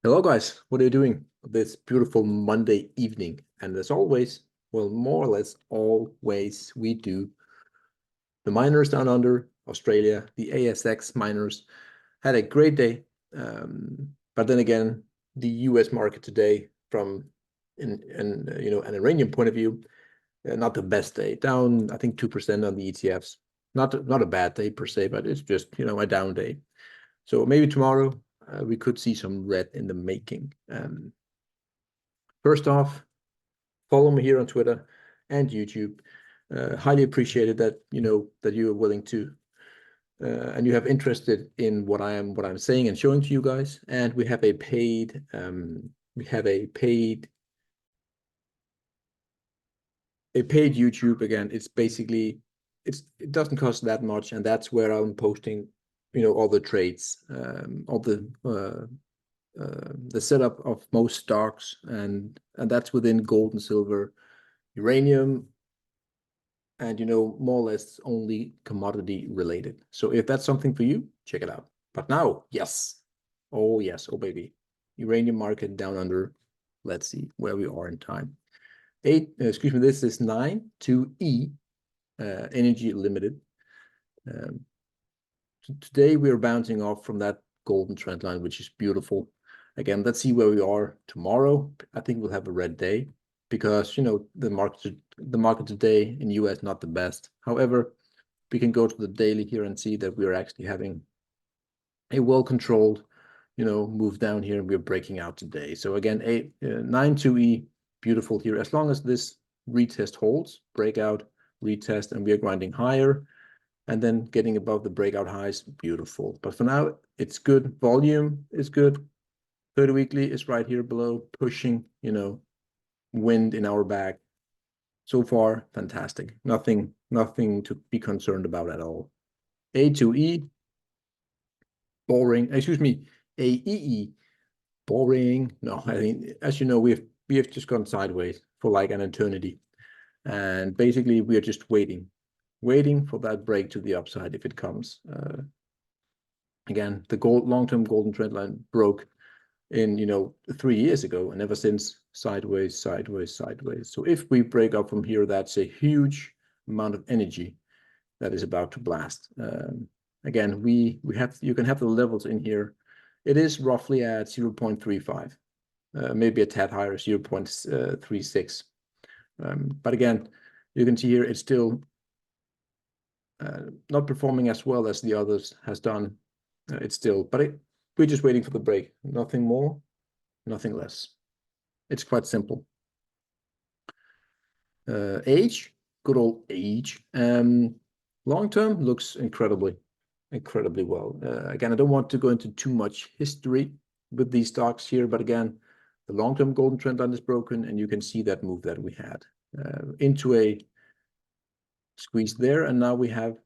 Hello guys, what are you doing this beautiful Monday evening? And as always, well, more or less always we do. The miners down under Australia, the ASX miners had a great day. But then again, the US market today from an Iranian point of view, not the best day. Down, I think 2% on the ETFs. Not a bad day per se, but it's just, a down day. So maybe tomorrow we could see some red in the making. First off, follow me here on Twitter and YouTube. Highly appreciated that you are willing to and you have interested in what I'm saying and showing to you guys. And we have a paid YouTube. Again, it's basically it doesn't cost that much, and that's where I'm posting all the trades, all the setup of most stocks, and that's within gold and silver, uranium, and more or less only commodity related. So if that's something for you, check it out. But now, yes, oh baby, uranium market down under. Let's see where we are in time. Excuse me, this is 9-2E Energy Limited. Today we are bouncing off from that golden trend line, which is beautiful. Again, let's see where we are tomorrow. I think we'll have a red day because the market today in US not the best. However, we can go to the daily here and see that we are actually having a well-controlled move down here, and we're breaking out today. So again, 9-2E, beautiful here. As long as this retest holds, breakout, retest, and we are grinding higher and then getting above the breakout highs, beautiful. But for now, it's good. Volume is good. 30 weekly is right here below, pushing, wind in our back. So far, fantastic. Nothing to be concerned about at all. A2E, boring. Excuse me, AEE, boring. No, I mean, as you know, we have just gone sideways for like an eternity. And basically, we are just waiting for that break to the upside if it comes. Again, the long-term golden trend line broke in 3 years ago, and ever since sideways. So if we break up from here, that's a huge amount of energy that is about to blast. Again, you can have the levels in here. It is roughly at 0.35, maybe a tad higher, 0.36. But again, you can see here it's still not performing as well as the others has done. We're just waiting for the break. Nothing more, nothing less. It's quite simple. Age, good old age. Long term looks incredibly well. Again, I don't want to go into too much history with these stocks here, but again, the long-term golden trend line is broken, and you can see that move that we had into a squeeze there, and now we have,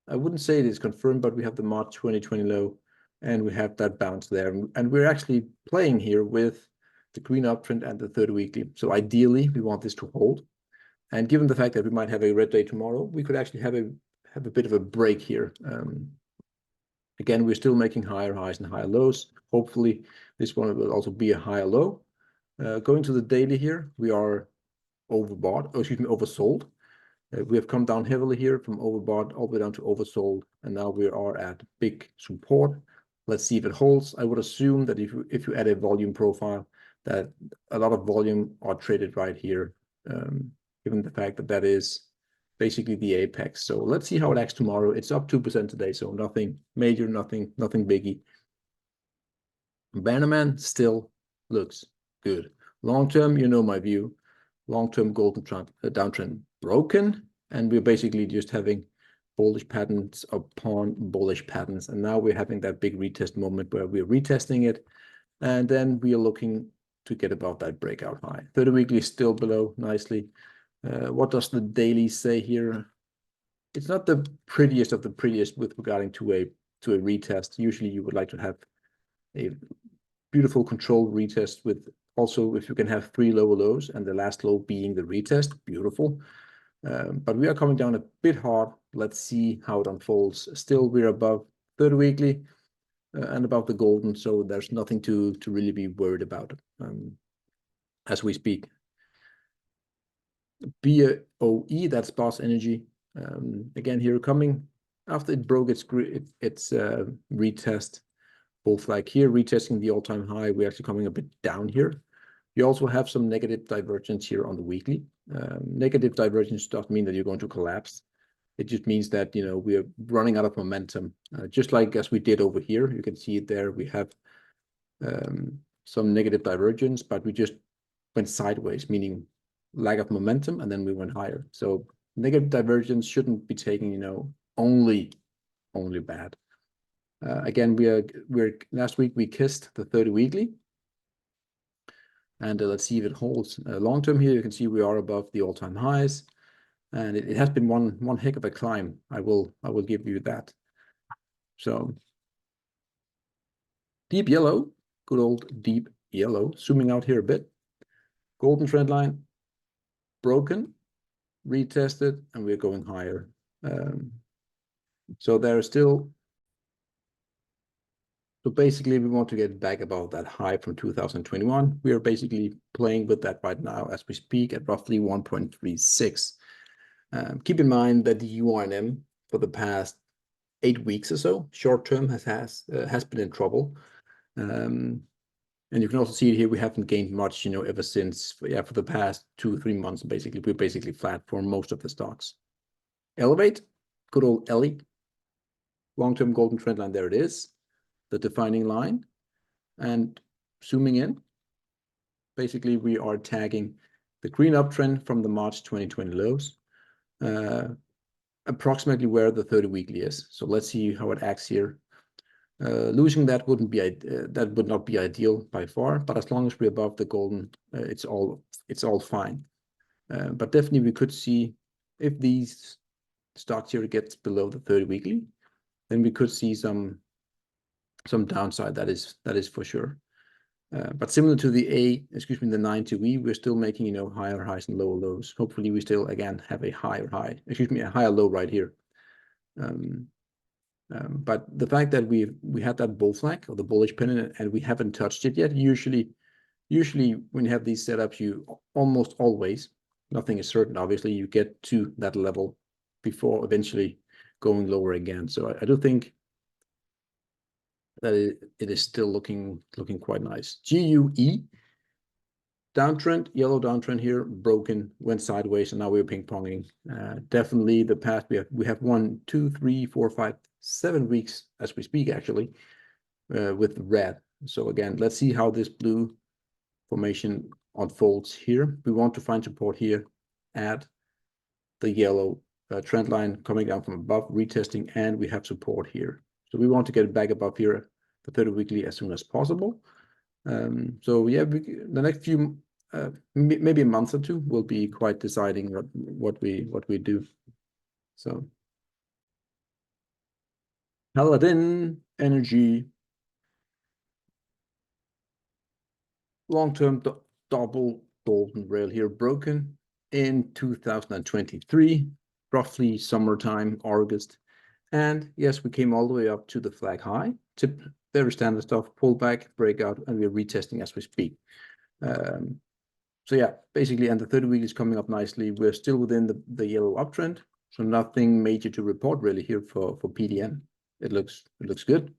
I wouldn't say it is confirmed, but we have the March 2020 low, and we have that bounce there, and we're actually playing here with the green uptrend and the 30 weekly. So ideally, we want this to hold, and given the fact that we might have a red day tomorrow, we could actually have a bit of a break here. Again, we're still making higher highs and higher lows. Hopefully, this one will also be a higher low. Going to the daily here, we are oversold. We have come down heavily here from overbought all the way down to oversold, and now we are at big support. Let's see if it holds. I would assume that if you add a volume profile, that a lot of volume are traded right here, given the fact that that is basically the apex. So let's see how it acts tomorrow. It's up 2% today, so nothing major, nothing biggie. Bannerman still looks good. Long term, my view. Long-term golden downtrend broken, and we're basically just having bullish patterns upon bullish patterns. And now we're having that big retest moment where we're retesting it, and then we are looking to get above that breakout high. 30 weekly is still below nicely. What does the daily say here? It's not the prettiest of the prettiest with regarding to a retest. Usually you would like to have a beautiful controlled retest with also if you can have 3 lower lows and the last low being the retest, beautiful. But we are coming down a bit hard. Let's see how it unfolds. Still, we're above 30 weekly. and above the golden, so there's nothing to really be worried about as we speak. BOE, that's Boss Energy. Again, here coming after it broke its retest bull flag here, retesting the all-time high. We're actually coming a bit down here. You also have some negative divergence here on the weekly. Negative divergence doesn't mean that you're going to collapse. It just means that, you know, we're running out of momentum. Just like as we did over here, you can see it there. We have some negative divergence, but we just went sideways, meaning lack of momentum, and then we went higher. So negative divergence shouldn't be taken, you know, only bad. Again, we're last week we kissed the 30 weekly, and let's see if it holds long term. Here you can see we are above the all-time highs, and it has been one heck of a climb. I will give you that. So deep yellow, good old deep yellow. Zooming out here a bit, golden trend line broken, retested, and we're going higher. So there are still. So basically, we want to get back above that high from 2021. We are basically playing with that right now as we speak at roughly 1.36. Keep in mind that the URNM for the past 8 weeks or so, short term, has been in trouble. And you can also see it here. We haven't gained much, you know, ever since. For the past 2-3 months, basically, we're basically flat for most of the stocks. Elevate, good old Ellie, long-term golden trend line. There it is, the defining line. And zooming in, basically, we are tagging the green uptrend from the March 2020 lows, approximately where the 30 weekly is. So let's see how it acts here. Losing that would not be ideal by far, but as long as we're above the golden, it's all fine. But definitely we could see, if these stocks here gets below the 30 weekly, then we could see some downside. That is for sure. But similar to the 92E, we're still making, you know, higher highs and lower lows. Hopefully we still again have a higher low right here. But the fact that we had that bull flag or the bullish pennant and we haven't touched it yet, usually when you have these setups, you almost always, nothing is certain, obviously, you get to that level before eventually going lower again. So I do think that it is still looking quite nice. GUE, downtrend, yellow downtrend here, broken, went sideways, and now we're ping-ponging. Definitely the past, we have 1, 2, 3, 4, 5, 7 weeks as we speak, actually, with red. So again, let's see how this blue formation unfolds here. We want to find support here at the yellow trend line coming down from above, retesting, and we have support here. So we want to get back above here, the 30 weekly, as soon as possible. So yeah, the next few, maybe a month or two, will be quite deciding what we do. So Paladin Energy, long-term double golden rail here, broken in 2023, roughly summertime, August. And yes, we came all the way up to the flag high, very standard stuff, pull back, breakout, and we're retesting as we speak. So yeah, basically, and the 30 week is coming up nicely. We're still within the yellow uptrend, so nothing major to report really here for PDN. It looks good.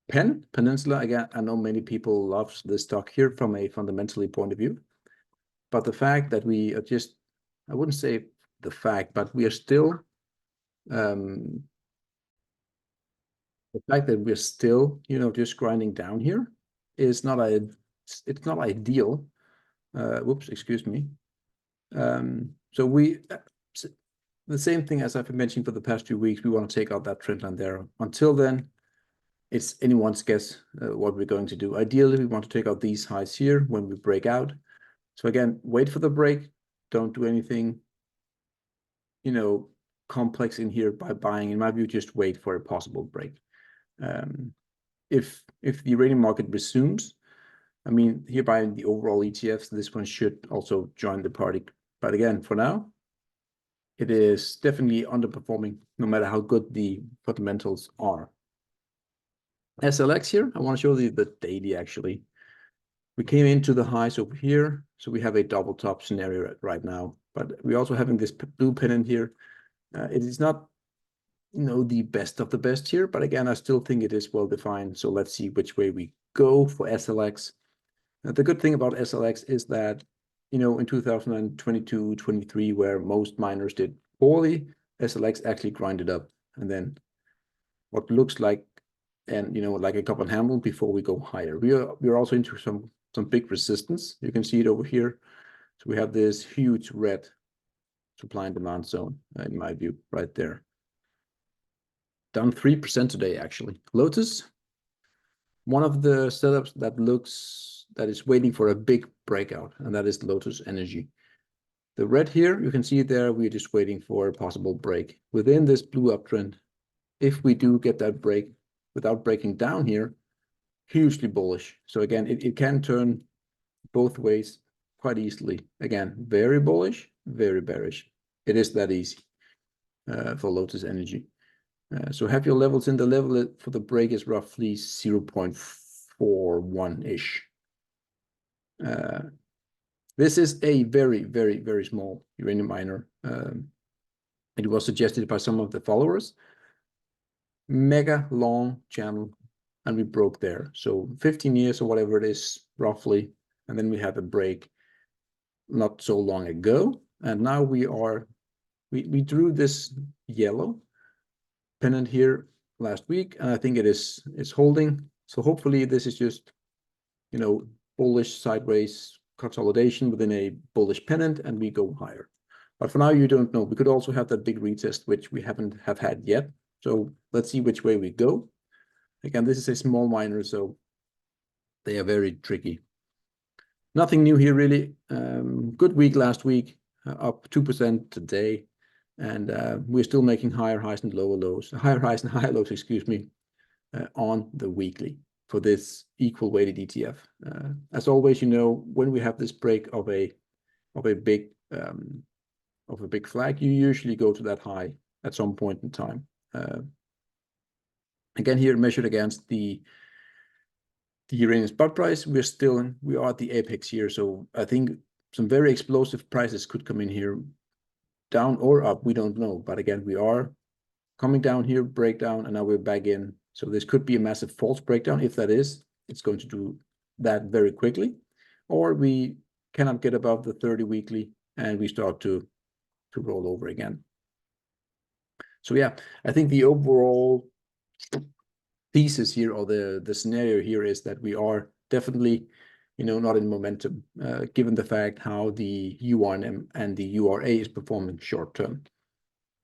Peninsula, again, I know many people love this stock here from a fundamentally point of view, but the fact that we are just, I wouldn't say the fact, but we are still, the fact that we're still, you know, just grinding down here is not it's not ideal. Whoops, excuse me. So the same thing as I've been mentioning for the past 2 weeks, we want to take out that trend line there. Until then, it's anyone's guess what we're going to do. Ideally, we want to take out these highs here when we break out. So again, wait for the break. Don't do anything, you know, complex in here by buying. In my view, just wait for a possible break. If the uranium market resumes, I mean, here by the overall ETFs, this one should also join the party. But again, for now, it is definitely underperforming, no matter how good the fundamentals are. SLX here, I want to show you the daily actually. We came into the highs over here, so we have a double top scenario right now, but we're also having this blue pennant here. It is not, the best of the best here, but again, I still think it is well defined. So let's see which way we go for SLX. The good thing about SLX is that, in 2022, 23, where most miners did poorly, SLX actually grinded up, and then what looks like, and like a cup and handle before we go higher. We're also into some big resistance. You can see it over here. So we have this huge red supply and demand zone, in my view, right there. Down 3% today, actually. Lotus, one of the setups that is waiting for a big breakout, and that is Lotus Energy. The red here, you can see there, we're just waiting for a possible break within this blue uptrend. If we do get that break without breaking down here, hugely bullish. So again, it can turn both ways quite easily. Again, very bullish, very bearish. It is that easy for Lotus Energy. So have your levels in. The level for the break is roughly 0.41-ish. This is a very, very, very small uranium miner. It was suggested by some of the followers. Mega long channel, and we broke there. So 15 years or whatever it is, roughly. And then we had a break not so long ago. And now we drew this yellow pennant here last week, and I think it's holding. So hopefully this is just, bullish sideways consolidation within a bullish pennant, and we go higher. But for now, you don't know. We could also have that big retest, which we haven't had yet. So let's see which way we go. Again, this is a small miner, so they are very tricky. Nothing new here, really. Good week last week, up 2% today. And we're still making higher highs and lower lows, higher highs and higher lows, excuse me, on the weekly for this equal weighted ETF. As always, when we have this break of a big flag, you usually go to that high at some point in time. Again, here measured against the uranium spot price, we are at the apex here. So I think some very explosive prices could come in here, down or up, we don't know. But again, we are coming down here, breakdown, and now we're back in. So this could be a massive false breakdown. If that is, it's going to do that very quickly. Or we cannot get above the 30 weekly and we start to roll over again. So yeah, I think the overall thesis here, or the scenario here, is that we are definitely not in momentum, given the fact how the URNM and the URA is performing short term.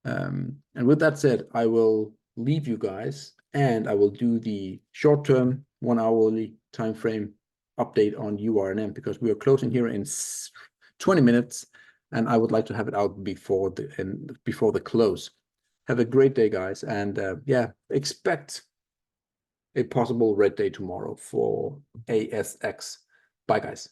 And with that said, I will leave you guys, and I will do the short term 1 hourly time frame update on URNM, because we are closing here in 20 minutes, and I would like to have it out before the close. Have a great day, guys, and yeah, expect a possible red day tomorrow for ASX. Bye, guys.